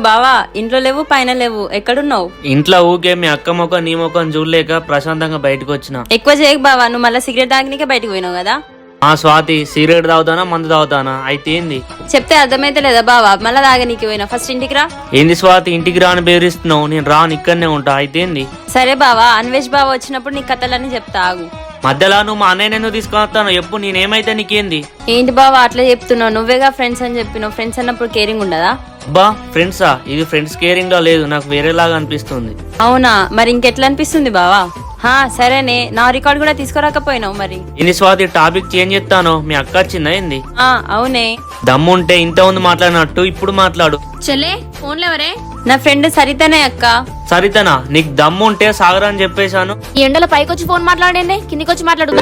బావా ఇంట్లో లేవు పైన లేవు ఎక్కడున్నావు? ఇంట్లో ఊకే మీ అక్క ముఖం నీ ముఖం చూడలేక ప్రశాంతంగా బయటకు వచ్చిన. ఎక్కువ చేయకు బావా, నువ్వు మళ్ళీ సిగరెట్ తాగనీకే బయటకు పోయినావు కదా. ఆ స్వాతి, సిగరెట్ తాగుతానా మందు తాగుతానా అయితే ఏంది? చెప్తే అర్థమైతే లేదా బావా? మళ్ళా తాగనీకి పోయినా, ఫస్ట్ ఇంటికి రా. ఏంది స్వాతి ఇంటికి రాని బెదిరిస్తున్నావు? నేను రాను, ఇక్కడనే ఉంటా అయితే ఏంది? సరే బావా, అన్వేష్ బావ వచ్చినప్పుడు నీ కథలన్నీ చెప్తా, ఆగు. మధ్యలో నువ్వు మా అన్నయ్య ఎందుకు తీసుకొస్తాను? ఎప్పుడు నేనేమైతే నీకేంది? ఏంటి బావా అట్లా చెప్తున్నావు? నువ్వేగా ఫ్రెండ్స్ అని చెప్పినావు, ఫ్రెండ్స్ అన్నప్పుడు కేరింగ్ ఉండదా? అబ్బా ఫ్రెండ్సా? ఇది ఫ్రెండ్స్ కేరింగ్ లా లేదు, నాకు వేరేలాగా అనిపిస్తుంది. అవునా, మరి ఇంకెట్లా అనిపిస్తుంది బావా? సరేనే, నా రికార్డ్ కూడా తీసుకురాకపోయినావు మరి. ఇన్ని స్వాతి టాపిక్ చేంజ్ చేస్తాను. మీ అక్క వచ్చిందా ఏంది? అవునే. దమ్ముంటే ఇంత ఉంది మాట్లాడినట్టు ఇప్పుడు మాట్లాడు. చెల్లే ఫోన్లో ఎవరే? నా ఫ్రెండ్ సరితనే అక్క. సరితనా? నీకు దమ్ముంటే సాగర్ అని చెప్పేశాను. ఈ ఎండలో పైకి వచ్చి ఫోన్ మాట్లాడండి, కిందికి వచ్చి మాట్లాడు.